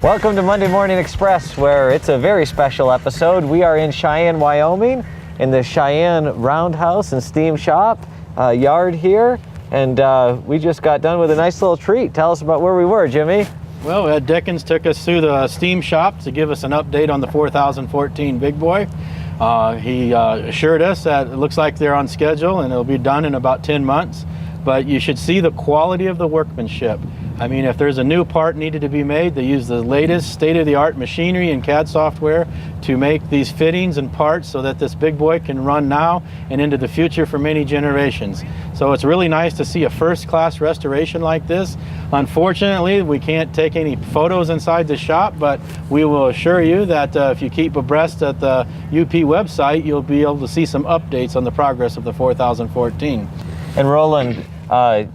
Welcome to Monday Morning Express, where it's a very special episode. We are in Cheyenne, Wyoming, in the Cheyenne Roundhouse and Steam Shop yard here, and we just got done with a nice little treat. Tell us about where we were, Jimmy. Well, Ed Dickens took us through the Steam Shop to give us an update on the 4014 Big Boy. He assured us that it looks like they're on schedule and it'll be done in about 10 months, but you should see the quality of the workmanship. I mean, if there's a new part needed to be made, they use the latest state-of-the-art machinery and CAD software to make these fittings and parts so that this big boy can run now and into the future for many generations. So it's really nice to see a first-class restoration like this. Unfortunately, we can't take any photos inside the shop, but we will assure you that if you keep abreast at the UP website, you'll be able to see some updates on the progress of the 4014. And Roland,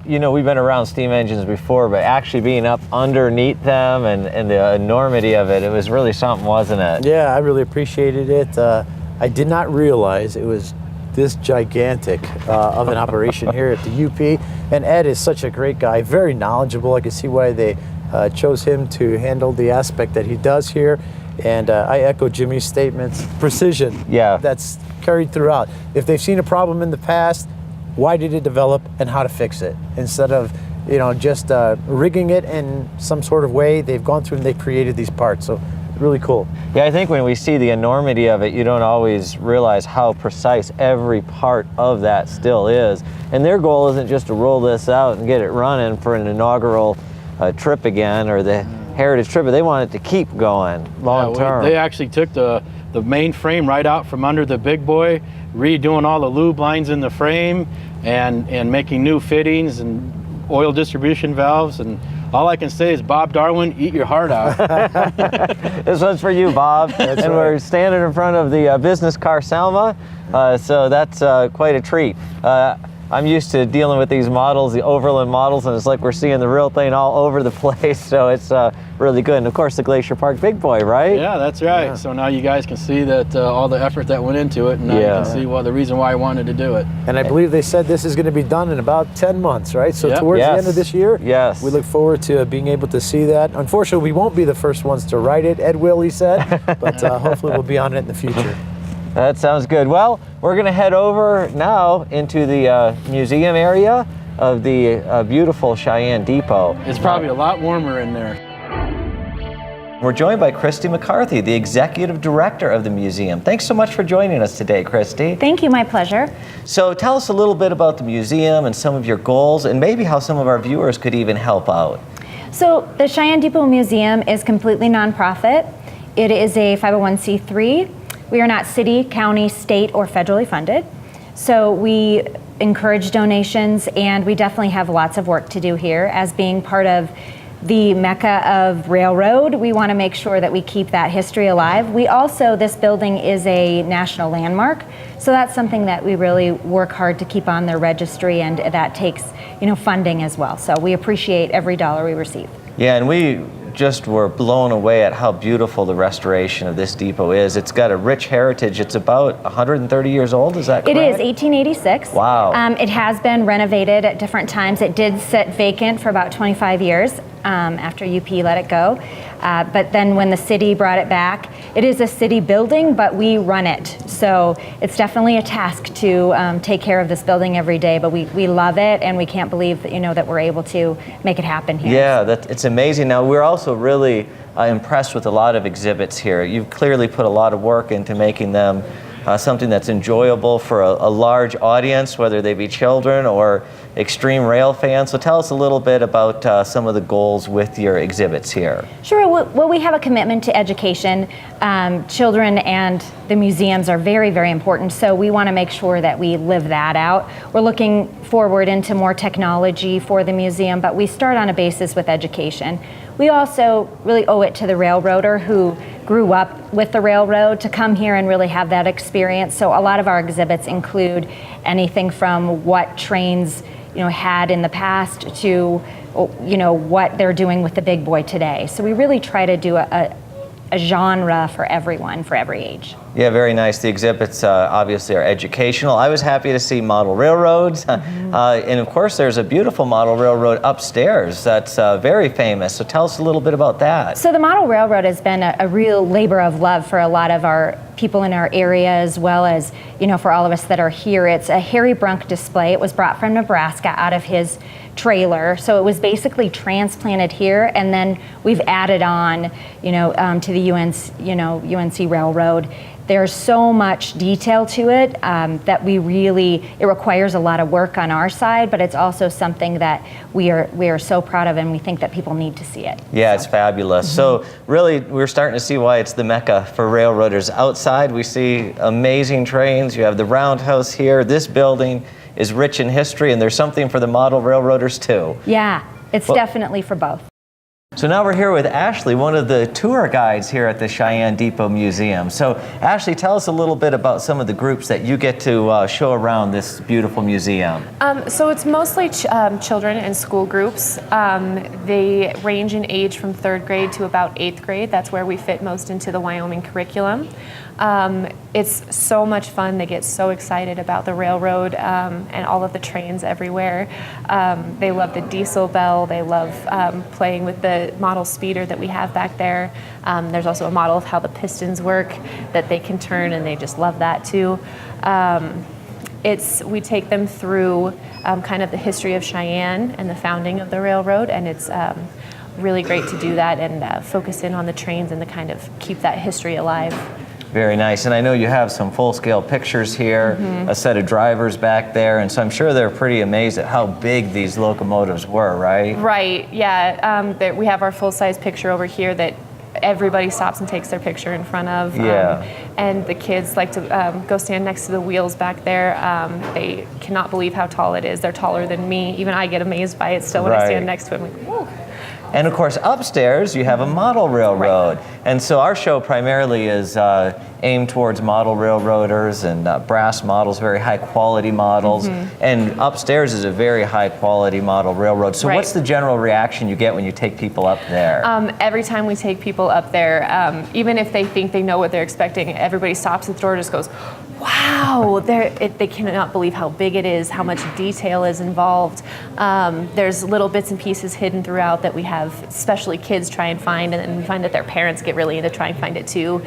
you know, we've been around steam engines before, but actually being up underneath them and the enormity of it, it was really something, wasn't it? Yeah, I really appreciated it. I did not realize it was this gigantic of an operation here at the UP. And Ed is such a great guy, very knowledgeable. I can see why they chose him to handle the aspect that he does here. And I echo Jimmy's statements. Precision, yeah, that's carried throughout. If they've seen a problem in the past, why did it develop and how to fix it? Instead of, you know, just rigging it in some sort of way, they've gone through and they created these parts. So really cool. Yeah, I think when we see the enormity of it, you don't always realize how precise every part of that still is. And their goal isn't just to roll this out and get it running for an inaugural trip again, or the heritage trip, but they want it to keep going long term. They actually took the main frame right out from under the big boy, redoing all the lube lines in the frame and making new fittings and oil distribution valves. And all I can say is, Bob Darwin, eat your heart out. This one's for you, Bob. That's and right. We're standing in front of the business car Selma, so that's quite a treat. I'm used to dealing with these models, the Overland models, and it's like we're seeing the real thing all over the place, so it's really good. And of course, the Glacier Park Big Boy, right? Yeah, that's right. Yeah. So now you guys can see that all the effort that went into it, and now you can see the reason why I wanted to do it. And I believe they said this is going to be done in about 10 months, right? So towards the end of this year, yes, we look forward to being able to see that. Unfortunately, we won't be the first ones to write it. Ed will, he said, but hopefully we'll be on it in the future. That sounds good. Well, we're going to head over now into the museum area of the beautiful Cheyenne Depot. It's probably a lot warmer in there. We're joined by Christy McCarthy, the Executive Director of the museum. Thanks so much for joining us today, Christy. Thank you, my pleasure. So tell us a little bit about the museum and some of your goals, and maybe how some of our viewers could even help out. So the Cheyenne Depot Museum is completely nonprofit. It is a 501c3. We are not city, county, state, or federally funded. So we encourage donations, and we definitely have lots of work to do here. As being part of the Mecca of Railroad, we want to make sure that we keep that history alive. We also, this building is a national landmark, so that's something that we really work hard to keep on their registry, and that takes, you know, funding as well. So we appreciate every dollar we receive. Yeah, and we just were blown away at how beautiful the restoration of this depot is. It's got a rich heritage. It's about 130 years old, is that correct? It is 1886. Wow. It has been renovated at different times. It did sit vacant for about 25 years after UP let it go. But then when the city brought it back, it is a city building, but we run it. So it's definitely a task to take care of this building every day, but we love it, and we can't believe that, you know, that we're able to make it happen here. Yeah, it's amazing. Now, we're also really impressed with a lot of exhibits here. You've clearly put a lot of work into making them something that's enjoyable for a large audience, whether they be children or extreme rail fans. So tell us a little bit about some of the goals with your exhibits here. Sure. Well, we have a commitment to education. Children and the museums are very, very important, so we want to make sure that we live that out. We're looking forward into more technology for the museum, but we start on a basis with education. We also really owe it to the railroader who grew up with the railroad to come here and really have that experience. So a lot of our exhibits include anything from what trains, you know, had in the past to, you know, what they're doing with the big boy today. So we really try to do a genre for everyone, for every age. Yeah, very nice. The exhibits obviously are educational. I was happy to see model railroads. And of course, there's a beautiful model railroad upstairs that's very famous. So tell us a little bit about that. So the model railroad has been a real labor of love for a lot of our people in our area, as well as, for all of us that are here. It's a Harry Brunk display. It was brought from Nebraska out of his trailer. So it was basically transplanted here, and then we've added on, to the UNC Railroad. There's so much detail to it that it requires a lot of work on our side, but it's also something that we are so proud of, and we think that people need to see it. Yeah, it's fabulous. So really, we're starting to see why it's the mecca for railroaders. Outside, we see amazing trains. You have the roundhouse here. This building is rich in history, and there's something for the model railroaders too. Yeah, it's definitely for both. So now we're here with Ashley, one of the tour guides here at the Cheyenne Depot Museum. So Ashley, tell us a little bit about some of the groups that you get to show around this beautiful museum. So it's mostly children and school groups. They range in age from 3rd grade to about 8th grade. That's where we fit most into the Wyoming curriculum. It's so much fun. They get so excited about the railroad and all of the trains everywhere. They love the diesel bell. They love playing with the model speeder that we have back there. There's also a model of how the pistons work that they can turn, and they just love that too. We take them through kind of the history of Cheyenne and the founding of the railroad, and it's really great to do that and focus in on the trains and to kind of keep that history alive. Very nice. And I know you have some full-scale pictures here, a set of drivers back there, and so I'm sure they're pretty amazed at how big these locomotives were, right? Right, yeah. We have our full-size picture over here that everybody stops and takes their picture in front of. Yeah. And the kids like to go stand next to the wheels back there. They cannot believe how tall it is. They're taller than me. Even I get amazed by it still when I stand next to it. I'm like, whoa. And of course, upstairs you have a model railroad. Right. And so our show primarily is aimed towards model railroaders and brass models, very high quality models. And upstairs is a very high quality model railroad. So what's the general reaction you get when you take people up there? Every time we take people up there, even if they think they know what they're expecting, everybody stops at the door and just goes, wow, they cannot believe how big it is, how much detail is involved. There's little bits and pieces hidden throughout that we have, especially kids try and find, and then we find that their parents get really into try and find it too.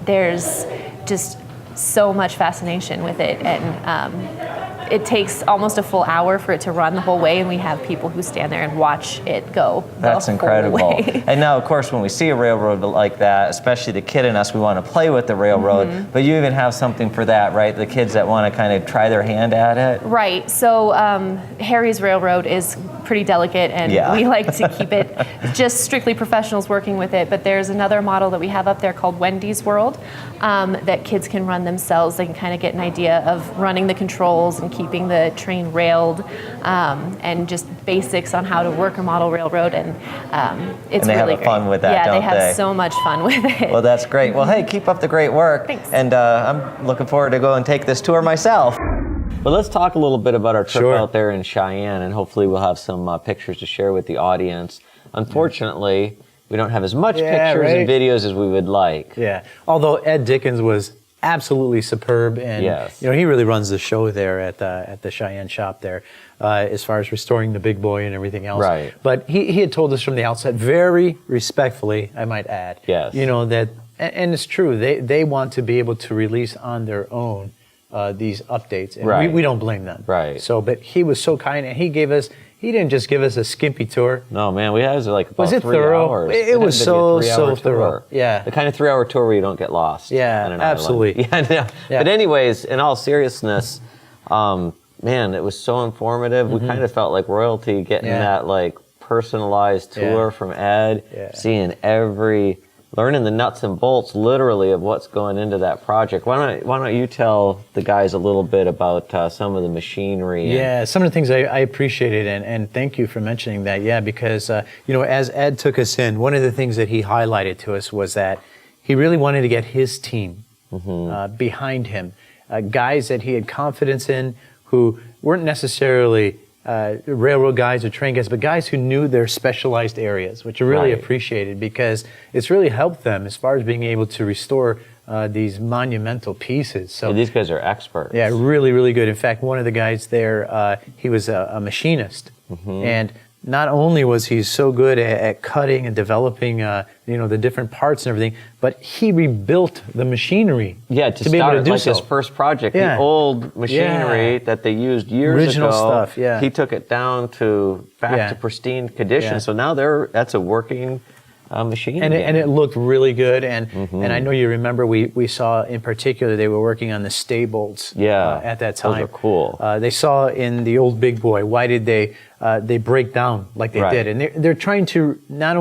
There's just so much fascination with it, and it takes almost a full hour for it to run the whole way, and we have people who stand there and watch it go. That's incredible. And now, of course, when we see a railroad like that, especially the kid in us, we want to play with the railroad, but you even have something for that, right? The kids that want to kind of try their hand at it? Right. So Harry's railroad is pretty delicate, and we like to keep it just strictly professionals working with it, but there's another model that we have up there called Wendy's World that kids can run themselves. They can kind of get an idea of running the controls and keeping the train railed, and just basics on how to work a model railroad, and it's and they really have fun with that, yeah, don't they have so much fun with it. Well, that's great. Well, hey, keep up the great work. Thanks. And I'm looking forward to go and take this tour myself. But let's talk a little bit about our trip out there in Cheyenne, and hopefully we'll have some pictures to share with the audience. Unfortunately, we don't have as much pictures and videos as we would like. Yeah, although Ed Dickens was absolutely superb, and he really runs the show there at the Cheyenne shop there, as far as restoring the big boy and everything else. Right. But he had told us from the outset, very respectfully, I might add, that, and it's true, they want to be able to release on their own these updates, and we don't blame them. Right. So, but he was so kind, and he didn't just give us a skimpy tour. No, man, we had like about was it 3 thorough? hours. It was so thorough. Tour. Yeah. The kind of 3-hour tour where you don't get lost. Yeah, on an absolutely. Island. But anyways, in all seriousness, man, it was so informative. We kind of felt like royalty getting that like personalized tour from Ed, seeing learning the nuts and bolts, literally, of what's going into that project. Why don't you tell the guys a little bit about some of the machinery? Yeah, some of the things I appreciated, and thank you for mentioning that. Yeah, because as Ed took us in, one of the things that he highlighted to us was that he really wanted to get his team behind him, guys that he had confidence in, who weren't necessarily railroad guys or train guys, but guys who knew their specialized areas, which are really Right. appreciated because it's really helped them as far as being able to restore these monumental pieces. So And these guys are experts. yeah, really, really good. In fact, one of the guys there, he was a machinist, and not only was he so good at cutting and developing, the different parts and everything, but he rebuilt the machinery. Yeah, to be able start to do like so. his first project, Yeah. the old machinery Yeah. that they used years Original ago. stuff, yeah. He took it down to back Yeah. to pristine condition. Yeah. So now that's a working machine. And again. it looked really good, and I know you remember we saw in particular they were working on the stay bolts at that time. Those are cool. They saw in the old Big Boy, why did they break down like they Right. did? And they're trying to not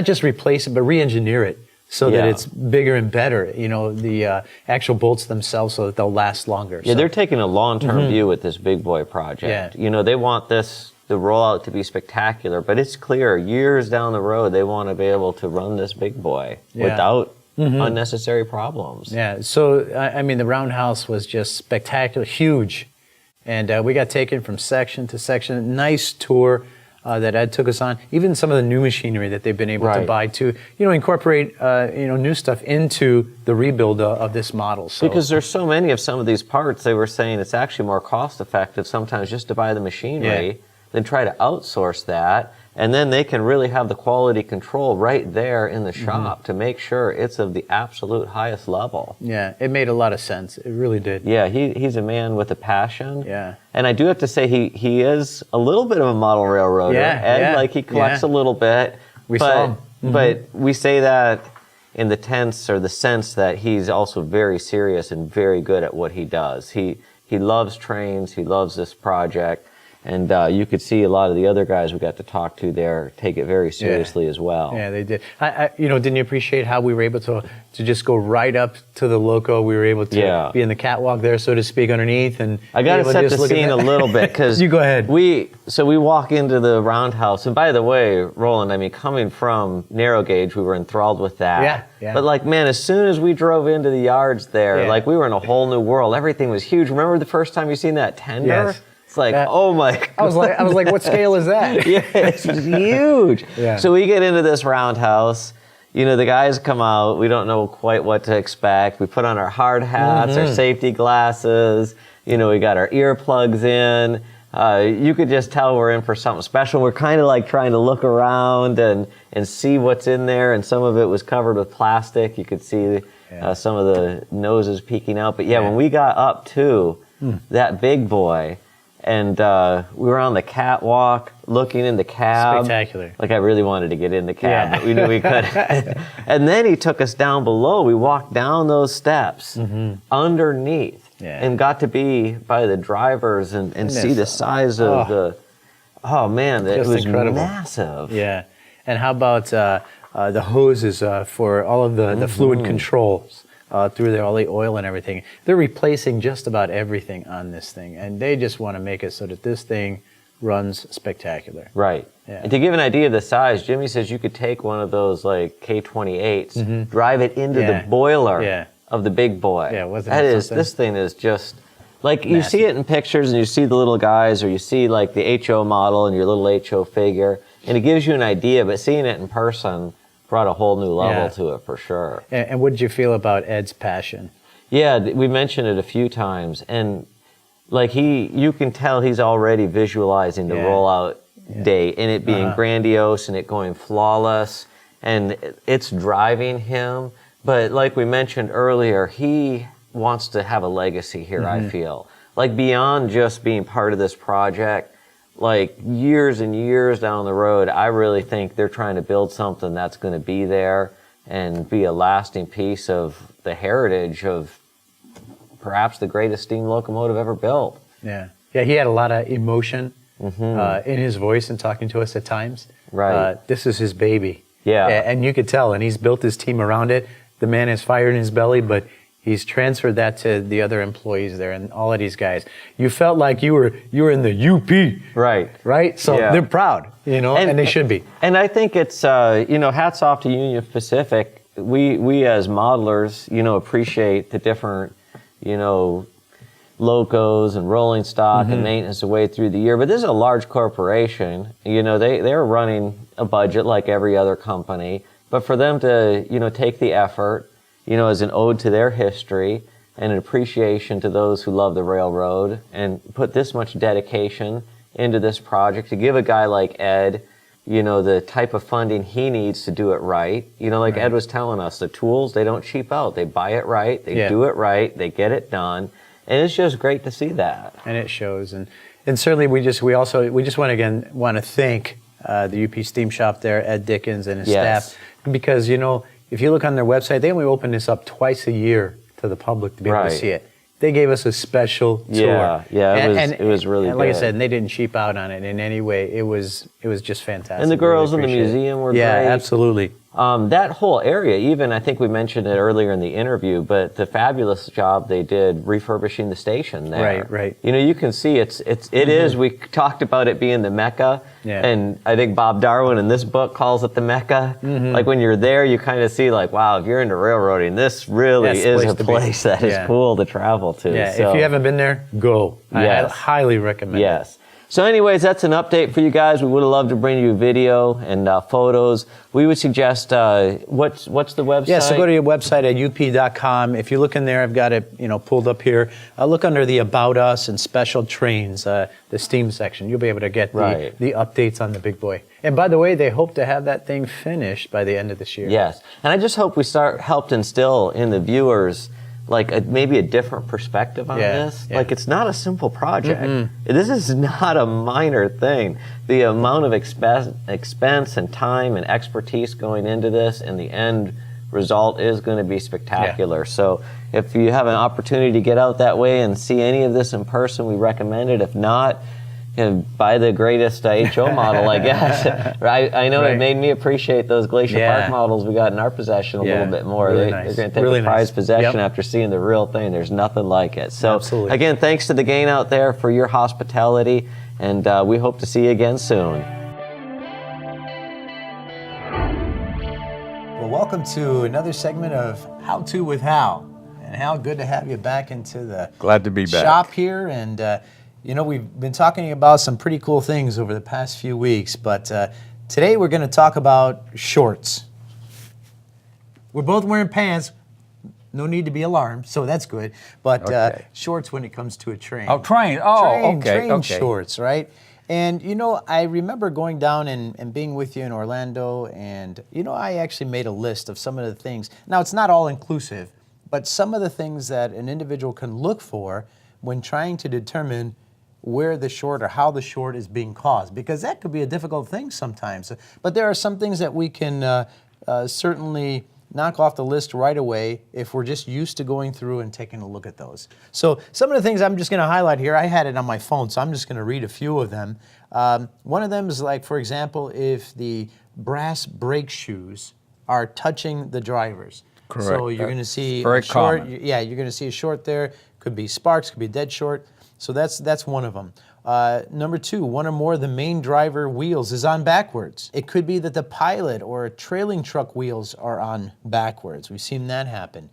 just replace it, but re-engineer it so that Yeah. it's bigger and better, the actual bolts themselves so that they'll last longer. Yeah, So- they're taking a long-term view with this Big Boy project. Yeah. They want the rollout to be spectacular, but it's clear years down the road they want to be able to run this Big Boy Yeah. without unnecessary problems. Yeah, so I mean, the roundhouse was just spectacular, huge, and we got taken from section to section. Nice tour that Ed took us on. Even some of the new machinery that they've been able to Right. buy to, incorporate new stuff into the rebuild of this model. So Because there's so many of some of these parts, they were saying it's actually more cost effective sometimes just to buy the machinery Yeah. than try to outsource that. And then they can really have the quality control right there in the shop to make sure it's of the absolute highest level. yeah, it made a lot of sense. It really did. Yeah, he's a man with a passion. Yeah. And I do have to say he is a little bit of a model railroader. Yeah, Ed, yeah, like he collects yeah. a little bit. We but, saw him. But we say that in the tense or the sense that he's also very serious and very good at what he does. He loves trains. He loves this project. And you could see a lot of the other guys we got to talk to there take it very seriously as well. Yeah, they did. Didn't you appreciate how we were able to just go right up to the loco? We were able to Yeah. be in the catwalk there, so to speak, underneath. And I got be to able set just the look at scene a that. little bit because You go ahead. We walk into the roundhouse, and by the way, Roland, I mean, coming from narrow gauge, we were enthralled with that. Yeah, yeah. But like, man, as soon as we drove into the yards there, Yeah. like we were in a whole new world. Everything was huge. Remember the first time you seen that tender? Yes. It's like, That- oh my God. I was like, what scale is that? Yeah, it's huge. Yeah. So we get into this roundhouse. The guys come out. We don't know quite what to expect. We put on our hard hats, our safety glasses. We got our earplugs in. You could just tell we're in for something special. We're kind of like trying to look around and see what's in there. And some of it was covered with plastic. You could see some of the noses peeking out. But yeah, when we got up to that Big Boy, and we were on the catwalk looking in the cab. Spectacular. Like I really wanted to get in the cab, Yeah. but we knew we couldn't. And then he took us down below. We walked down those steps underneath Yeah. and got to be by the drivers and see the size of the. Oh man, it Just was incredible. massive. Yeah. And how about the hoses for all of the fluid controls through there, all the oil and everything? They're replacing just about everything on this thing, and they just want to make it so that this thing runs spectacular. Right. Yeah. And to give an idea of the size, Jimmy says you could take one of those like K28s, drive it into Yeah. the boiler Yeah. of the Big Boy. Yeah, wasn't that it is, something? this thing is just like you Massive. see it in pictures and you see the little guys or you see like the HO model and your little HO figure and it gives you an idea, but seeing it in person brought a whole new level Yeah. to it for sure. And what did you feel about Ed's passion? Yeah, we mentioned it a few times, and like you can tell he's already visualizing the Yeah. rollout date and it being Uh-huh. grandiose and it going flawless, and it's driving him. But like we mentioned earlier, he wants to have a legacy here. I feel like beyond just being part of this project. Like years and years down the road, I really think they're trying to build something that's going to be there and be a lasting piece of the heritage of perhaps the greatest steam locomotive ever built. Yeah. Yeah, he had a lot of emotion in his voice and talking to us at times. Right. This is his baby. Yeah. And you could tell, and he's built his team around it. The man has fire in his belly, but he's transferred that to the other employees there and all of these guys. You felt like you were in the UP. Right. Right? So Yeah. they're proud, and they should be. And I think it's, hats off to Union Pacific. We as modelers, appreciate the different, locos and rolling stock and maintenance away through the year. But this is a large corporation. You know, they're running a budget like every other company. But for them to, you know, take the effort, you know, as an ode to their history and an appreciation to those who love the railroad and put this much dedication into this project, to give a guy like Ed, you know, the type of funding he needs to do it right. You know, like Ed was telling us, the tools, they don't cheap out. They buy it right, they do it right, they get it done. And it's just great to see that. And it shows. And certainly we just want to thank the UP Steam Shop there, Ed Dickens and his staff. Because, you know, if you look on their website, they only open this up twice a year to the public to be able to see it. They gave us a special tour. It was really good. Like I said, and they didn't cheap out on it in any way. It was just fantastic. And the girls in the museum were great. Yeah, absolutely. That whole area, even, I think we mentioned it earlier in the interview, but the fabulous job they did refurbishing the station there. Right. You know, you can see it is, we talked about it being the Mecca, and I think Bob Darwin in this book calls it the Mecca. Like when you're there, you kind of see like, wow, if you're into railroading, this really is a place that is cool to travel to. Yeah, so, if you haven't been there, go. I highly recommend it. Yes. So anyways, that's an update for you guys. We would have loved to bring you video and photos. We would suggest, what's the website? Yeah, so go to your website at up.com. If you look in there, I've got it pulled up here. Look under the About Us and Special Trains, the steam section. You'll be able to get the updates on the big boy. And by the way, they hope to have that thing finished by the end of this year. Yes, and I just hope we helped instill in the viewers like maybe a different perspective on this. Like, it's not a simple project. This is not a minor thing. The amount of expense and time and expertise going into this, and the end result is going to be spectacular. So if you have an opportunity to get out that way and see any of this in person, we recommend it. If not, buy the greatest HO model, I guess. I know it made me appreciate those Glacier Park models we got in our possession a little bit more. Really They're nice. going to take a prized possession after seeing the real thing. There's nothing like it. So again, thanks to the gang out there for your hospitality, and we hope to see you again soon. Well, welcome to another segment of How To with Hal. And Hal, good to have you back into the Glad to be back. shop here. And we've been talking about some pretty cool things over the past few weeks, but today we're going to talk about shorts. We're both wearing pants. No need to be alarmed, so that's good. But shorts when it comes to a train. Oh, train. Oh, Train shorts, right? And, I remember going down and being with you in Orlando, and, I actually made a list of some of the things. Now, it's not all inclusive, but some of the things that an individual can look for when trying to determine where the short or how the short is being caused, because that could be a difficult thing sometimes. But there are some things that we can certainly knock off the list right away if we're just used to going through and taking a look at those. So some of the things I'm just going to highlight here, I had it on my phone, so I'm just going to read a few of them. One of them is like, for example, if the brass brake shoes are touching the drivers. Correct. So you're going to see very a short. common. Yeah, you're going to see a short there. Could be sparks, could be dead short. So that's one of them. Number two, one or more of the main driver wheels is on backwards. It could be that the pilot or trailing truck wheels are on backwards. We've seen that happen.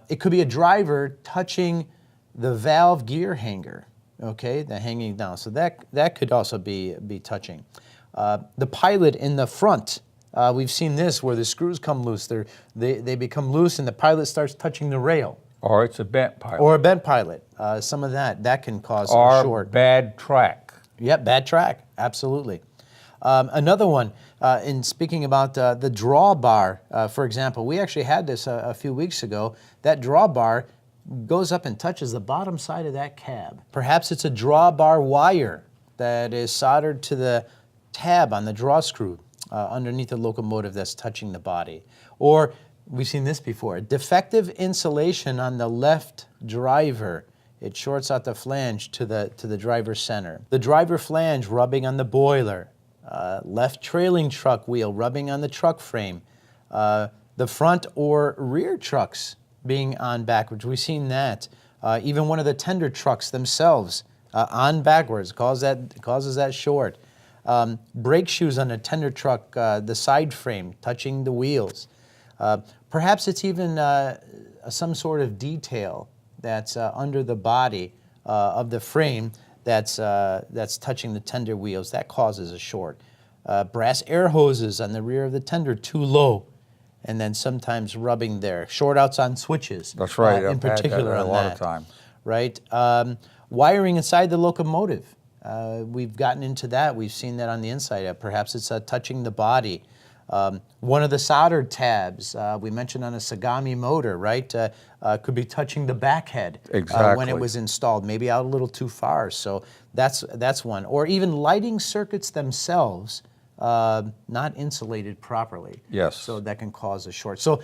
It could be a driver touching the valve gear hanger, okay, the hanging down. So that could also be touching. The pilot in the front, we've seen this where the screws come loose. They become loose and the pilot starts touching the rail. Or it's a bent pilot. Or a bent pilot. Some of that can cause or a short. bad track. Yep, bad track. Absolutely. Another one, in speaking about the drawbar, for example, we actually had this a few weeks ago. That drawbar goes up and touches the bottom side of that cab. Perhaps it's a drawbar wire that is soldered to the tab on the draw screw underneath the locomotive that's touching the body. Or we've seen this before. Defective insulation on the left driver. It shorts out the flange to the driver's center. The driver flange rubbing on the boiler. Left trailing truck wheel rubbing on the truck frame. The front or rear trucks being on backwards. We've seen that. Even one of the tender trucks themselves on backwards causes that short. Brake shoes on a tender truck, the side frame touching the wheels. Perhaps it's even some sort of detail that's under the body of the frame that's touching the tender wheels, that causes a short. Brass air hoses on the rear of the tender too low, and then sometimes rubbing there. Short outs on switches. That's right. In I've had particular that on a lot that. of times. Right. Wiring inside the locomotive. We've gotten into that. We've seen that on the inside. Perhaps it's touching the body. One of the soldered tabs we mentioned on a Sagami motor, right? Could be touching the back head when Exactly. it was installed, maybe out a little too far. So that's one. Or even lighting circuits themselves not insulated properly. Yes. So that can cause a short. So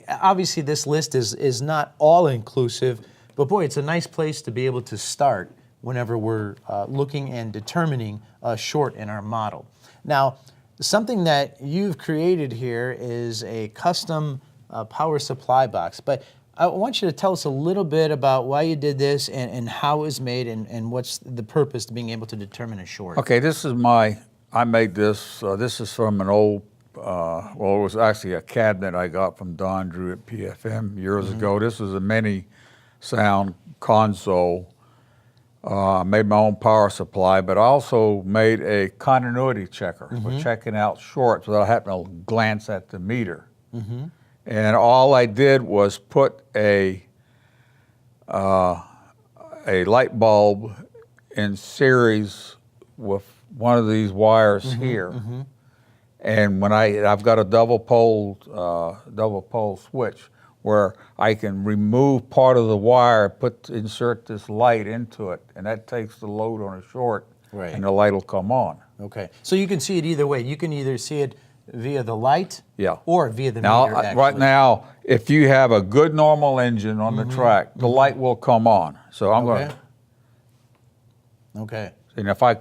obviously this list is not all inclusive, but boy, it's a nice place to be able to start whenever we're looking and determining a short in our model. Now, something that you've created here is a custom power supply box, but I want you to tell us a little bit about why you did this and how it was made and what's the purpose to being able to determine a short. Okay, I made this. This is from an old, well, it was actually a cabinet I got from Don Drew at PFM years ago. This was a mini sound console. I made my own power supply, but I also made a continuity checker for checking out shorts without having to glance at the meter. And all I did was put a light bulb in series with one of these wires here. And when I've got a double pole switch where I can remove part of the wire, insert this light into it, and that takes the load on a short, Right. and the light will come on. Okay, so you can see it either way. You can either see it via the light, Yeah. or via the Now, meter. Actually. right now, if you have a good normal engine on the track, the light will come on. So I'm going Okay. Okay. to, and if I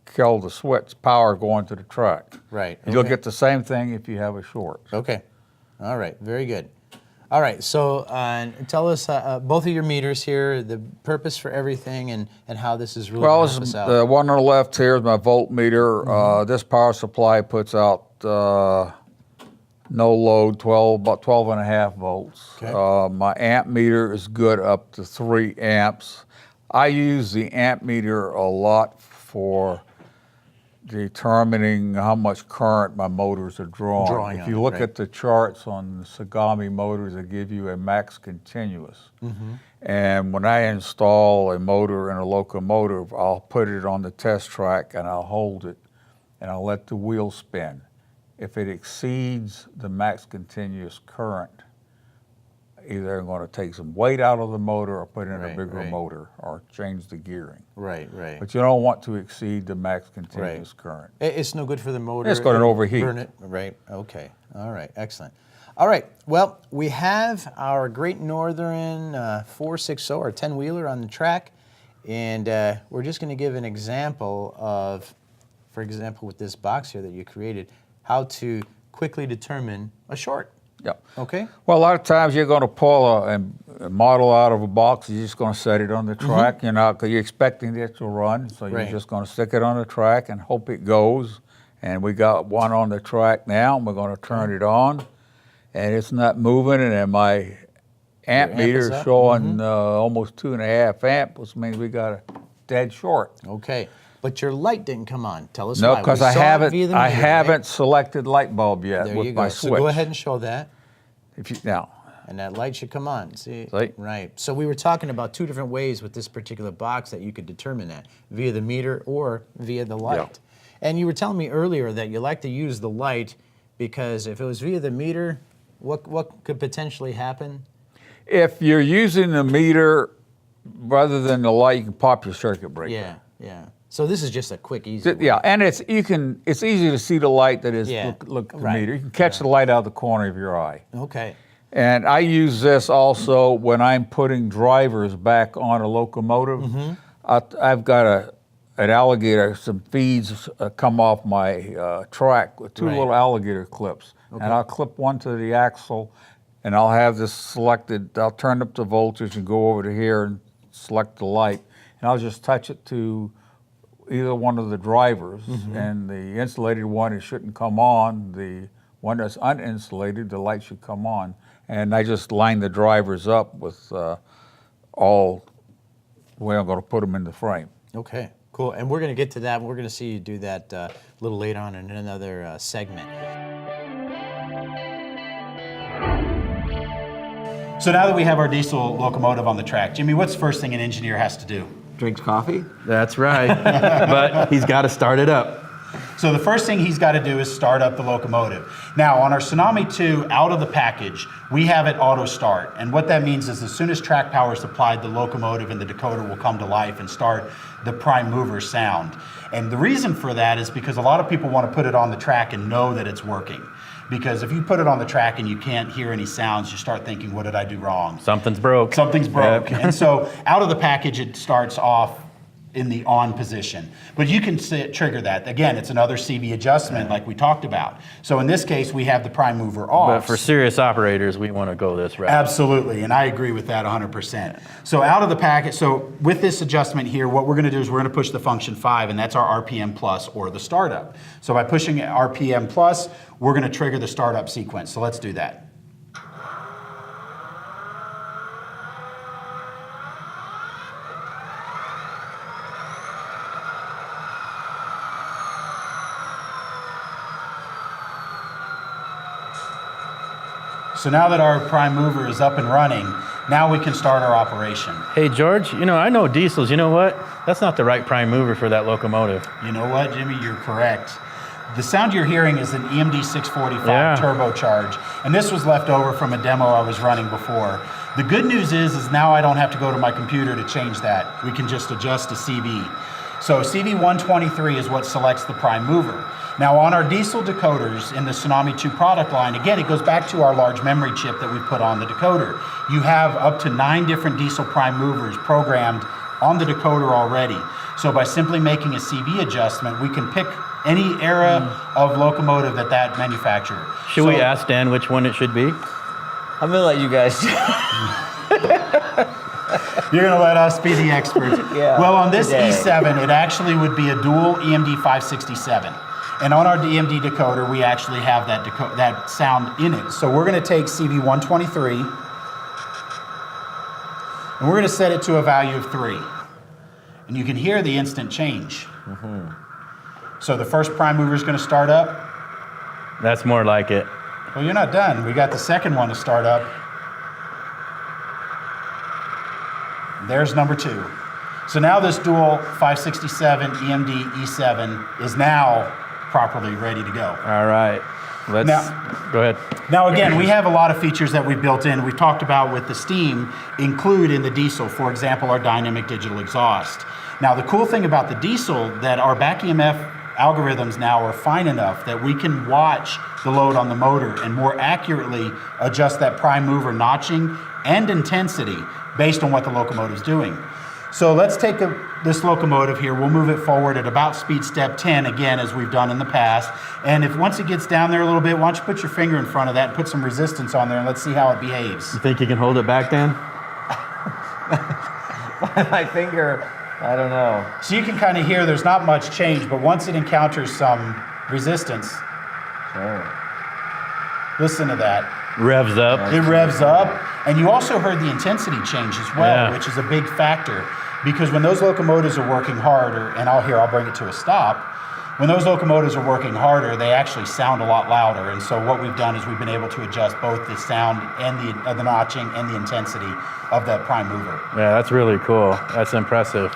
kill the switch, power going to the track. Right. You'll okay. get the same thing if you have a short. Okay. All right. Very good. All right. So tell us both of your meters here, the purpose for everything, and how this is really Well, going this to help us is, out. the one on the left here is my voltmeter. This power supply puts out no load, about 12 and a half volts. Okay. My amp meter is good up to 3 amps. I use the amp meter a lot for determining how much current my motors are drawing. If on you it, look right. at the charts on the Sagami motors, they give you a max continuous. And when I install a motor in a locomotive, I'll put it on the test track and I'll hold it and I'll let the wheel spin. If it exceeds the max continuous current, either I'm going to take some weight out of the motor or put in a bigger motor or change the gearing. Right. Right. But you don't want to exceed the max continuous current. It's no good for the motor. It's going to It'll overheat. Burn it. Right. Okay. All right. Excellent. All right. Well, we have our Great Northern 460 or 10-wheeler on the track, and we're just going to give an example of, for example, with this box here that you created, how to quickly determine a short. Yep. Okay. Well, a lot of times you're going to pull a model out of a box. You're just going to set it on the track, because you're expecting it to run. So you're Right. just going to stick it on the track and hope it goes. And we got one on the track now, and we're going to turn it on. And it's not moving, and then my amp amp meter is is up? showing almost 2.5 amp, which means we got a dead short. Okay. But your light didn't come on. Tell us No, why. because We I saw it haven't. via the I meter, haven't right? selected light bulb yet There with you my go. switch. So go ahead and show that. If you now. And that light should come on. See? See? Right. So we were talking about two different ways with this particular box that you could determine that, via the meter or via the light. And you were telling me earlier that you like to use the light because if it was via the meter, what could potentially happen? If you're using the meter rather than the light, you can pop your circuit breaker. Yeah, yeah. So this is just a quick, easy way. Yeah, and it's easy to see the light that is Yeah, look at the right. meter. You can catch the light out of the corner of your eye. Okay. And I use this also when I'm putting drivers back on a locomotive. I've got an alligator, some feeds come off my track with two Right. little alligator clips. And I'll clip one to the axle, and I'll have this selected. I'll turn up the voltage and go over to here and select the light. And I'll just touch it to either one of the drivers. And the insulated one, it shouldn't come on. The one that's uninsulated, the light should come on. And I just line the drivers up with all the way I'm going to put them in the frame. Okay, cool. And we're going to get to that. We're going to see you do that a little later on in another segment. So now that we have our diesel locomotive on the track, Jimmy, what's the first thing an engineer has to do? Drinks coffee? That's right. But he's got to start it up. So the first thing he's got to do is start up the locomotive. Now on our Tsunami 2, out of the package, we have it auto start. And what that means is as soon as track power is applied, the locomotive and the decoder will come to life and start the prime mover sound. And the reason for that is because a lot of people want to put it on the track and know that it's working. Because if you put it on the track and you can't hear any sounds, you start thinking, what did I do wrong? Something's broke. Something's broke. Yep. And so out of the package, it starts off in the on position. But you can trigger that. Again, it's another CV adjustment like we talked about. So in this case, we have the prime mover off. But for serious operators, we want to go this route. Absolutely, and I agree with that 100%. So out of the packet, so with this adjustment here, what we're going to do is we're going to push the function 5, and that's our RPM plus or the startup. So by pushing RPM plus, we're going to trigger the startup sequence. So let's do that. So now that our prime mover is up and running, now we can start our operation. Hey, George, I know diesels. You know what? That's not the right prime mover for that locomotive. You know what, Jimmy? You're correct. The sound you're hearing is an EMD 645 Yeah. turbocharge, and this was left over from a demo I was running before. The good news is now I don't have to go to my computer to change that. We can just adjust to CV. So CV123 is what selects the prime mover. Now on our diesel decoders in the Tsunami 2 product line, again, it goes back to our large memory chip that we put on the decoder. You have up to 9 different diesel prime movers programmed on the decoder already. So by simply making a CV adjustment, we can pick any era of locomotive that manufacturer. Should we ask Dan which one it should be? I'm going to let you guys. You're going to let us be the experts. Yeah, well, on this today. E7, it actually would be a dual EMD 567. And on our EMD decoder, we actually have that sound in it. So we're going to take CV123, and we're going to set it to a value of 3. And you can hear the instant change. Mm-hmm. So the first prime mover is going to start up. That's more like it. Well, you're not done. We got the second one to start up. There's number 2. So now this dual 567 EMD E7 is now properly ready to go. All right. Let's go ahead. Now again, we have a lot of features that we've built in. We've talked about with the steam include in the diesel, for example, our dynamic digital exhaust. Now the cool thing about the diesel that our back EMF algorithms now are fine enough that we can watch the load on the motor and more accurately adjust that prime mover notching and intensity based on what the locomotive is doing. So let's take this locomotive here. We'll move it forward at about speed step 10 again, as we've done in the past. And if once it gets down there a little bit, why don't you put your finger in front of that and put some resistance on there and let's see how it behaves. You think you can hold it back, Dan? My finger, I don't know. So you can kind of hear there's not much change, but once it encounters some resistance, listen to that. Revs up. It revs up. And you also heard the intensity change as well, Yeah. which is a big factor. Because when those locomotives are working harder, and I'll bring it to a stop, when those locomotives are working harder, they actually sound a lot louder. And so what we've done is we've been able to adjust both the sound and the notching and the intensity of that prime mover. Yeah, that's really cool. That's impressive.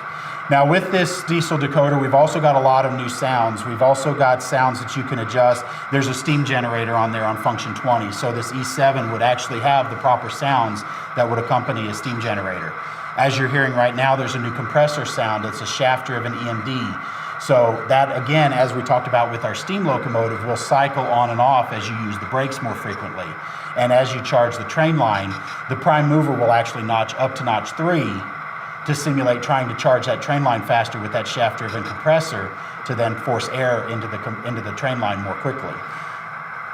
Now with this diesel decoder, we've also got a lot of new sounds. We've also got sounds that you can adjust. There's a steam generator on there on function 20. So this E7 would actually have the proper sounds that would accompany a steam generator. As you're hearing right now, there's a new compressor sound. It's a shaft-driven EMD. So that, again, as we talked about with our steam locomotive, will cycle on and off as you use the brakes more frequently. And as you charge the train line, the prime mover will actually notch up to notch 3 to simulate trying to charge that train line faster with that shaft-driven compressor to then force air into the train line more quickly.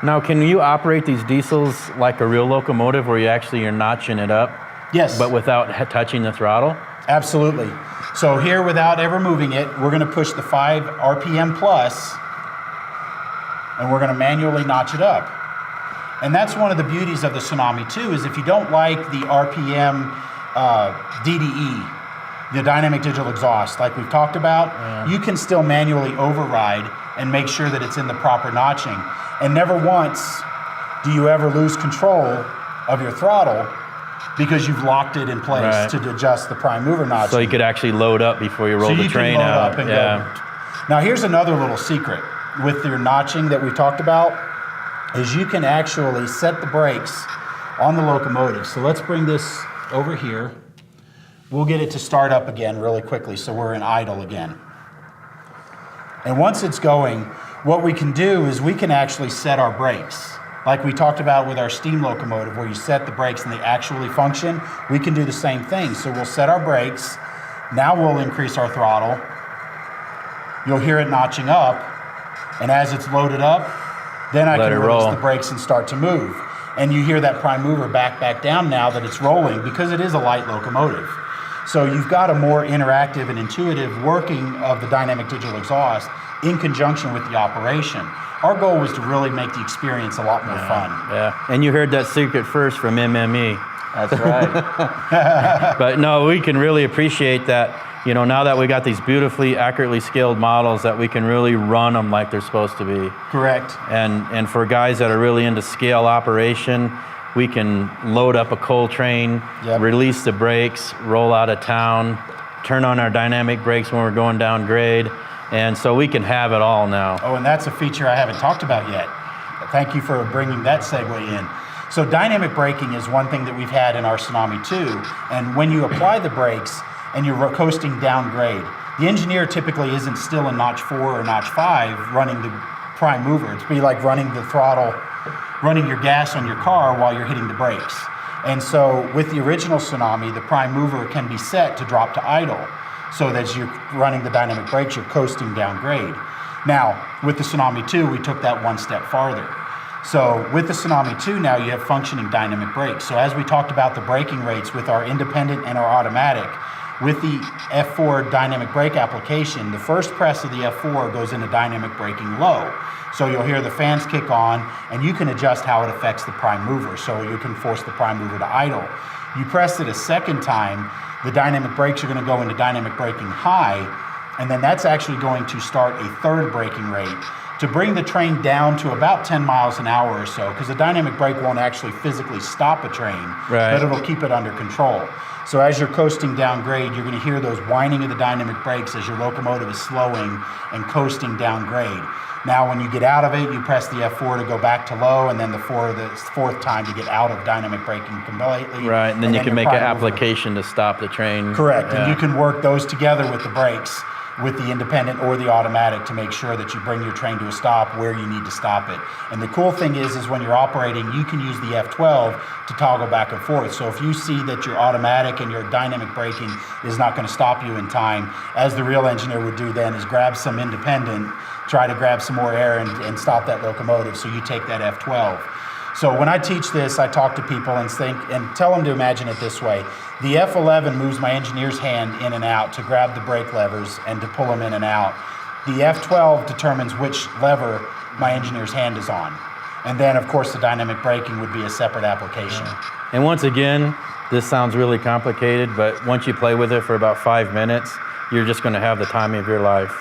Now, can you operate these diesels like a real locomotive where you're notching it up? Yes. But without touching the throttle? Absolutely. So here, without ever moving it, we're going to push the 5 RPM plus, and we're going to manually notch it up. And that's one of the beauties of the Tsunami 2 is if you don't like the RPM DDE, the dynamic digital exhaust, like we've talked about, you can still manually override and make sure that it's in the proper notching. And never once do you ever lose control of your throttle because you've locked it in place to adjust the prime mover notching. So you could actually load up before you roll the train out. Go. Now here's another little secret with your notching that we talked about, is you can actually set the brakes on the locomotive. So let's bring this over here. We'll get it to start up again really quickly so we're in idle again. And once it's going, what we can do is we can actually set our brakes. Like we talked about with our steam locomotive where you set the brakes and they actually function, we can do the same thing. So we'll set our brakes, now we'll increase our throttle. You'll hear it notching up, and as it's loaded up, then I can release the brakes and start to move. And you hear that prime mover back down now that it's rolling because it is a light locomotive. So you've got a more interactive and intuitive working of the dynamic digital exhaust in conjunction with the operation. Our goal was to really make the experience a lot more fun. Yeah, and you heard that secret first from MME. That's right. But no, we can really appreciate that, you know, now that we got these beautifully, accurately scaled models, that we can really run them like they're supposed to be. Correct. And for guys that are really into scale operation, we can load up a coal train, release the brakes, roll out of town, turn on our dynamic brakes when we're going down grade, and so we can have it all now. Oh, and that's a feature I haven't talked about yet. Thank you for bringing that segue in. So dynamic braking is one thing that we've had in our Tsunami 2, and when you apply the brakes and you're coasting down grade, the engineer typically isn't still in notch 4 or notch 5 running the prime mover. It's be like running the throttle, running your gas on your car while you're hitting the brakes. And so with the original Tsunami, the prime mover can be set to drop to idle, so that as you're running the dynamic brakes, you're coasting down grade. Now, with the Tsunami 2, we took that one step farther. So with the Tsunami 2 now, you have functioning dynamic brakes. So as we talked about the braking rates with our independent and our automatic, with the F4 dynamic brake application, the first press of the F4 goes into dynamic braking low. So you'll hear the fans kick on, and you can adjust how it affects the prime mover. So you can force the prime mover to idle. You press it a second time, the dynamic brakes are going to go into dynamic braking high, and then that's actually going to start a third braking rate to bring the train down to about 10 miles an hour or so, because the dynamic brake won't actually physically stop a train, but it'll keep it under control. So as you're coasting down grade, you're going to hear those whining of the dynamic brakes as your locomotive is slowing and coasting down grade. Now when you get out of it, you press the F4 to go back to low, and then the fourth time to get out of dynamic braking completely. Right, and then you can make an application to stop the train. Correct, and you can work those together with the brakes, with the independent or the automatic, to make sure that you bring your train to a stop where you need to stop it. And the cool thing is when you're operating, you can use the F12 to toggle back and forth. So if you see that your automatic and your dynamic braking is not going to stop you in time, as the real engineer would do then is grab some independent, try to grab some more air and stop that locomotive, so you take that F12. So when I teach this, I talk to people and tell them to imagine it this way. The F11 moves my engineer's hand in and out to grab the brake levers and to pull them in and out. The F12 determines which lever my engineer's hand is on. And then, of course, the dynamic braking would be a separate application. And once again, this sounds really complicated, but once you play with it for about 5 minutes, you're just going to have the time of your life.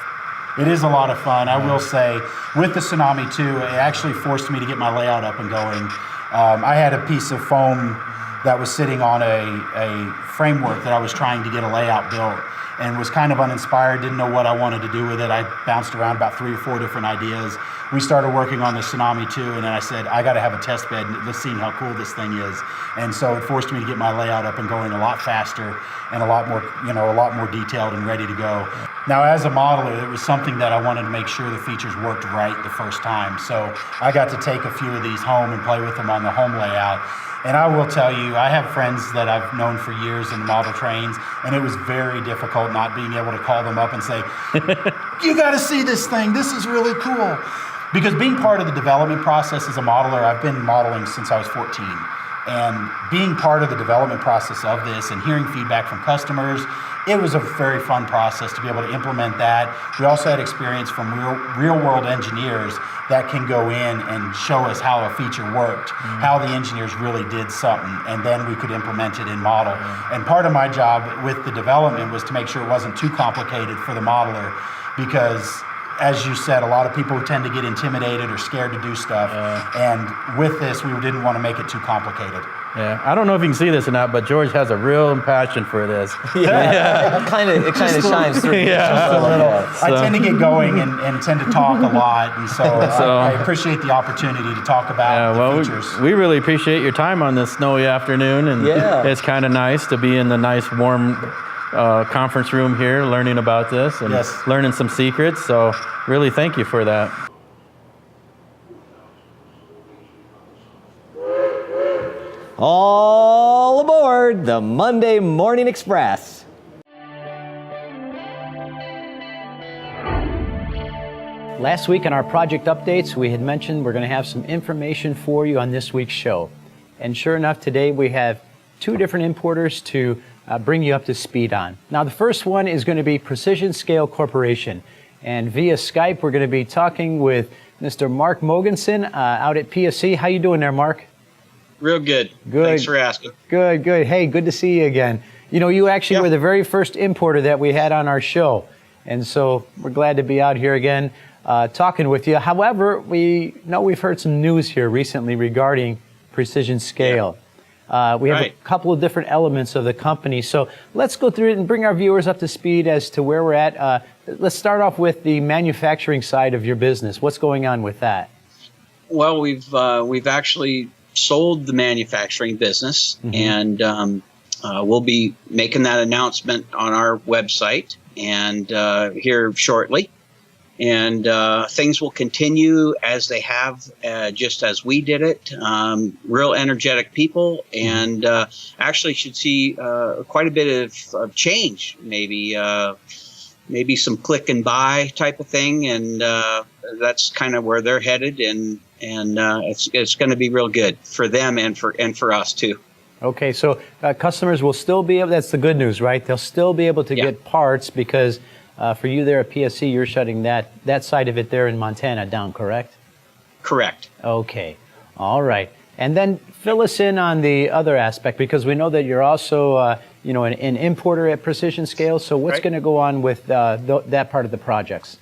It is a lot of fun. I will say, with the Tsunami 2, it actually forced me to get my layout up and going. I had a piece of foam that was sitting on a framework that I was trying to get a layout built, and was kind of uninspired, didn't know what I wanted to do with it. I bounced around about 3 or 4 different ideas. We started working on the Tsunami 2, and then I said, I got to have a test bed, and let's see how cool this thing is. And so it forced me to get my layout up and going a lot faster and a lot more detailed and ready to go. Now, as a modeler, it was something that I wanted to make sure the features worked right the first time. So I got to take a few of these home and play with them on the home layout. And I will tell you, I have friends that I've known for years in model trains, and it was very difficult not being able to call them up and say, you got to see this thing, this is really cool. Because being part of the development process as a modeler, I've been modeling since I was 14. And being part of the development process of this and hearing feedback from customers it was a very fun process to be able to implement that. We also had experience from real world engineers that can go in and show us how a feature worked, how the engineers really did something, and then we could implement it in model. And part of my job with the development was to make sure it wasn't too complicated for the modeler, because as you said, a lot of people tend to get intimidated or scared to do stuff. And with this, we didn't want to make it too complicated. Yeah, I don't know if you can see this or not, but George has a real passion for this. It kind of shines through. Yeah. A little. So- I tend to get going and tend to talk a lot, and so, I appreciate the opportunity to talk about the features. we really appreciate your time on this snowy afternoon, and it's kind of nice to be in the nice warm conference room here learning about this and learning some secrets. So really thank you for that. All aboard the Monday Morning Express. Last week in our project updates, we had mentioned we're going to have some information for you on this week's show. And sure enough, today we have two different importers to bring you up to speed on. Now, the first one is going to be Precision Scale Corporation. And via Skype, we're going to be talking with Mr. Mark Mogenson out at PSC. How you doing there, Mark? Real good. Good. Thanks for asking. Good, good. Hey, good to see you again. You know, you actually were the very first importer that we had on our show. And so we're glad to be out here again talking with you. However, we know we've heard some news here recently regarding Precision Scale. We have a couple of different elements of the company. So let's go through it and bring our viewers up to speed as to where we're at. Let's start off with the manufacturing side of your business. What's going on with that? Well, we've actually sold the manufacturing business, and we'll be making that announcement on our website and here shortly. And things will continue as they have, just as we did it. Real energetic people, and actually should see quite a bit of change, maybe some click and buy type of thing, and that's kind of where they're headed, and it's going to be real good for them and for us too. Okay, so customers will still be able, that's the good news, right? They'll still be able to get parts because for you there at PSC, you're shutting that side of it there in Montana down, correct? Correct. Okay, all right. And then fill us in on the other aspect, because we know that you're also an importer at Precision Scale. So what's going to go on with that part of the projects?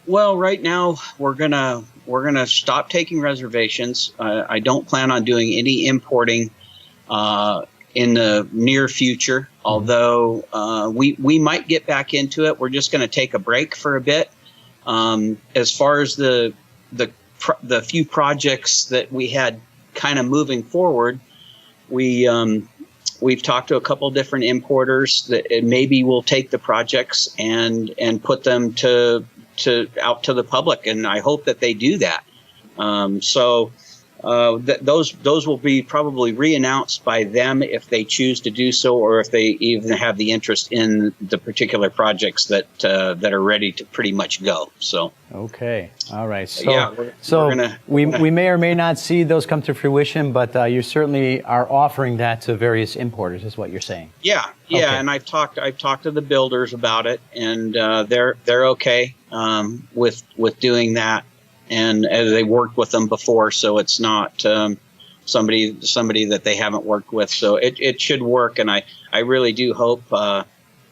Well, right now we're gonna stop taking reservations. I don't plan on doing any importing in the near future, although we might get back into it. We're just going to take a break for a bit. As far as the few projects that we had kind of moving forward, we've talked to a couple different importers that maybe we'll take the projects and put them out to the public, and I hope that they do that. Those will be probably re-announced by them if they choose to do so, or if they even have the interest in the particular projects that are ready to pretty much go. So okay, all right. So yeah, we may or may not see those come to fruition, but you certainly are offering that to various importers, is what you're saying. Yeah, okay. And I've talked to the builders about it, and they're okay with doing that. And they worked with them before, so it's not somebody that they haven't worked with. So it should work, and I really do hope the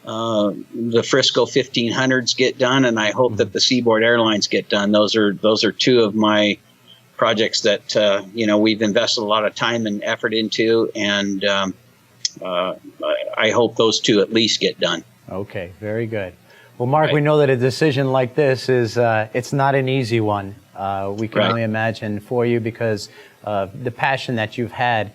Frisco 1500s get done, and I hope that the Seaboard Airlines get done. Those are two of my projects that we've invested a lot of time and effort into, and I hope those two at least get done. Okay, very good. Well, Mark, we know that a decision like this is it's not an easy one. We can only imagine for you, because the passion that you've had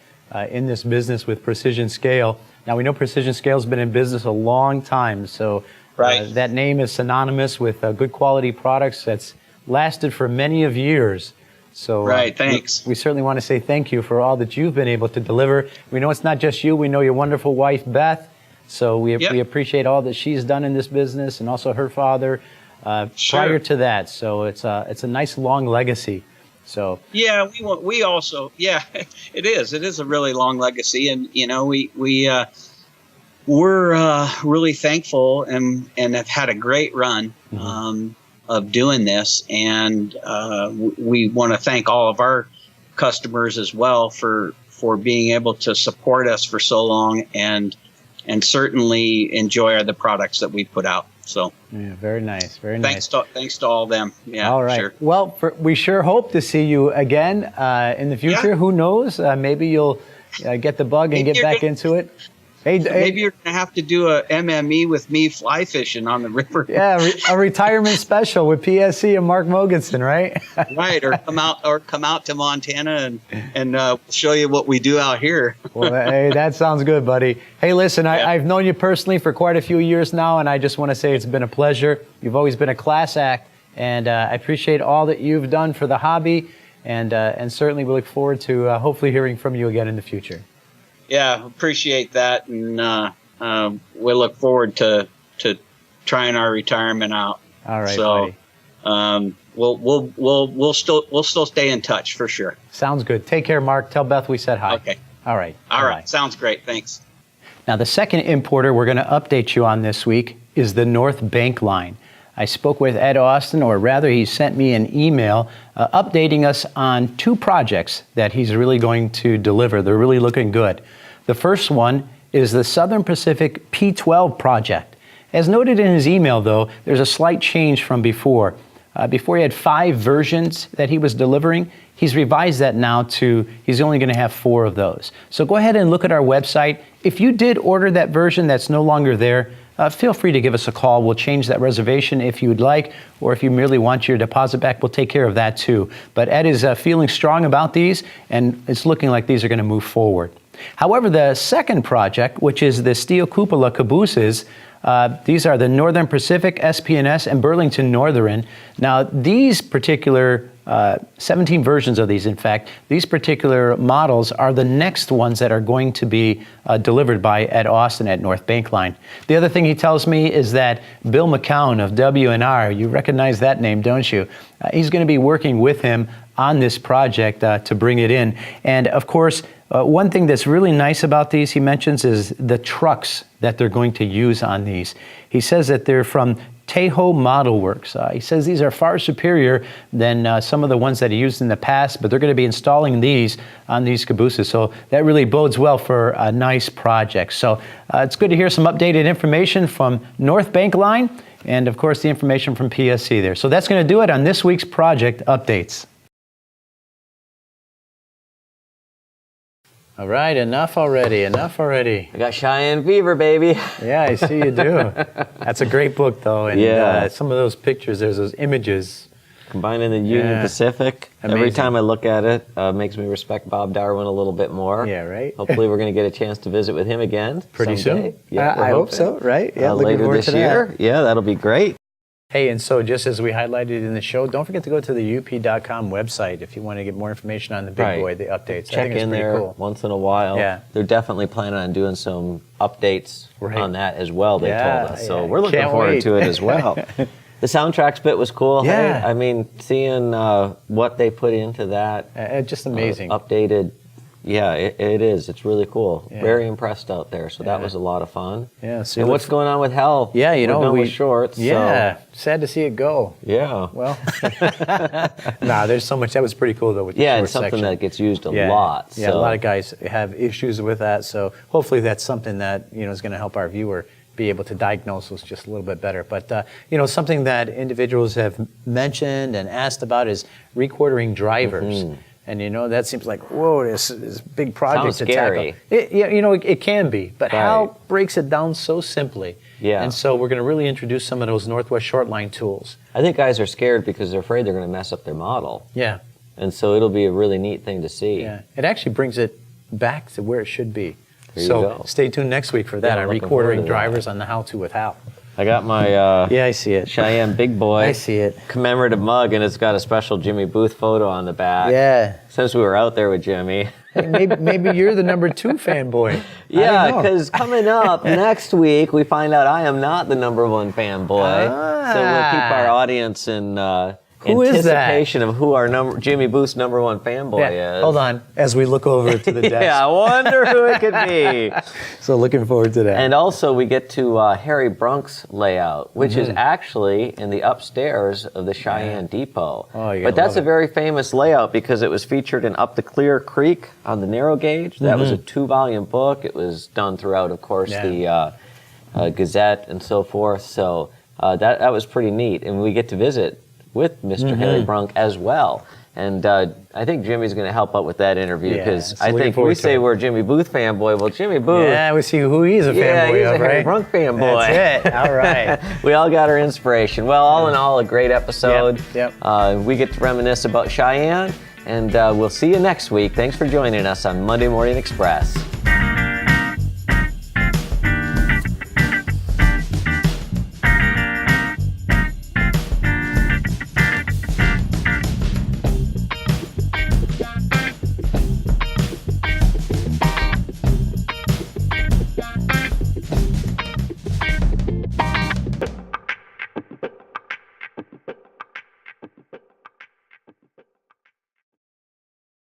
in this business with Precision Scale. Now, we know Precision Scale's been in business a long time, so that name is synonymous with good quality products that's lasted for many of years. So thanks. We certainly want to say thank you for all that you've been able to deliver. We know it's not just you. We know your wonderful wife, Beth. So we appreciate all that she's done in this business, and also her father prior to that. So it's a nice long legacy. So yeah, we also it is a really long legacy, and we're really thankful and have had a great run of doing this, and we want to thank all of our customers as well for being able to support us for so long and certainly enjoy the products that we put out. So Yeah, very nice, very nice. Thanks to all of them. Yeah, All right. sure. Well, we sure hope to see you again in the future. Yeah. Who knows? Maybe you'll get the bug and Maybe get you're back gonna- into it. Hey, Maybe you're gonna have to do a MME with me fly fishing on the river. yeah, a retirement special with PSC and Mark Mogenson, right? Right, or come out to Montana and show you what we do out here. Well, hey, that sounds good, buddy. Hey, listen, Yeah. I've known you personally for quite a few years now, and I just want to say it's been a pleasure. You've always been a class act, and I appreciate all that you've done for the hobby, and certainly we look forward to hopefully hearing from you again in the future. Yeah, appreciate that, and we look forward to trying our retirement out. All right, So, buddy. we'll still stay in touch for sure. Sounds good. Take care, Mark. Tell Beth we said hi. Okay. All right. All Bye-bye. right. Sounds great. Thanks. Now, the second importer we're going to update you on this week is the North Bank line. I spoke with Ed Austin, or rather, he sent me an email updating us on two projects that he's really going to deliver. They're really looking good. The first one is the Southern Pacific P12 project. As noted in his email, though, there's a slight change from before. Before he had 5 versions that he was delivering, he's revised that now to he's only going to have 4 of those. So go ahead and look at our website. If you did order that version that's no longer there, feel free to give us a call. We'll change that reservation if you would like, or if you merely want your deposit back, we'll take care of that too. But Ed is feeling strong about these, and it's looking like these are going to move forward. However, the second project, which is the steel cupola cabooses, these are the Northern Pacific, SP&S, and Burlington Northern. Now, these particular 17 versions of these, in fact, these particular models are the next ones that are going to be delivered by Ed Austin at North Bank Line. The other thing he tells me is that Bill McCown of W&R, you recognize that name, don't you? He's going to be working with him on this project to bring it in. And of course, one thing that's really nice about these, he mentions, is the trucks that they're going to use on these. He says that they're from Tejo Model Works. He says these are far superior than some of the ones that he used in the past, but they're going to be installing these on these cabooses. So that really bodes well for a nice project. So it's good to hear some updated information from North Bank Line, and of course the information from PSC there. So that's going to do it on this week's project updates. All right, enough already. I got Cheyenne fever, baby. Yeah, I see you do. That's a great book, though. And Yeah. some of those pictures, there's those images. Combining the Union Yeah. Pacific. Every Amazing. time I look at it, makes me respect Bob Darwin a little bit more. Yeah, right? Hopefully we're going to get a chance to visit with him again Pretty someday. soon. Yeah, we're I hope hoping. so, right? Yeah, looking later forward this to that. year. Yeah, that'll be great. Hey, and so just as we highlighted in the show, don't forget to go to the up.com website if you want to get more information on the big Right. boy, the updates. I Check think it's in pretty there cool. once in a while. Yeah. They're definitely planning on doing some updates Right. on that as well, they Yeah, told us. So yeah. we're looking Can't forward wait. to it as well. The soundtracks bit was cool. Yeah. Hey, I mean, seeing what they put into that. Just amazing. Updated. Yeah, it is. It's really cool. Yeah. Very impressed out there. So that Yeah. was a lot of fun. Yeah, so And look what's going on with Hell? Yeah, you know, We're done we with shorts. Yeah, sad to see it go. So, yeah. Well, nah, there's so much. That was pretty cool, though, with the Yeah, short it's something section. that gets used a Yeah. lot. Yeah, so. a lot of guys have issues with that. So hopefully that's something that is going to help our viewer be able to diagnose those just a little bit better. But something that individuals have mentioned and asked about is requartering drivers. Mm-hmm. And that seems like, whoa, this big project Sounds to scary. tackle. It can be, but Right. Hal breaks it down so simply. Yeah. And so we're going to really introduce some of those Northwest Shortline tools. I think guys are scared because they're afraid they're going to mess up their model. Yeah. And so it'll be a really neat thing to see. Yeah, it actually brings it back to where it should be. There you So go. stay tuned next week for that Yeah, on looking forward to requartering that. drivers on the How To with Hal. I got my Yeah, I see it. Cheyenne Big Boy I see it. commemorative mug, and it's got a special Jimmy Booth photo on the back. Yeah. Since we were out there with Jimmy. Hey, maybe you're the number 2 fanboy. Yeah, I don't know. because coming up next week, we find out I am not the number 1 fanboy. So we'll keep our audience in Who is that? anticipation of who our Jimmy Booth's #1 fanboy is. Hold on, as we look over to the desk. Yeah, I wonder who it could be. So looking forward to that. And also we get to Harry Brunk's layout, which is actually in the upstairs of the Cheyenne Depot. Oh, you gotta but that's love a it. very famous layout because it was featured in Up the Clear Creek on the narrow gauge. That was a 2-volume book. It was done throughout, of course, the Gazette and so forth. So that was pretty neat. And we get to visit with Mr. Harry Brunk as well. And I think Jimmy's going to help out with that interview because so I looking think forward we to say it. we're a Jimmy Booth fanboy. Well, Jimmy Booth. Yeah, we see who he's a Yeah, fanboy he's of, a Harry right? Brunk fanboy. That's it. All right. We all got our inspiration. Well, all in all, a great episode. Yep. We get to reminisce about Cheyenne, and we'll see you next week. Thanks for joining us on Monday Morning Express.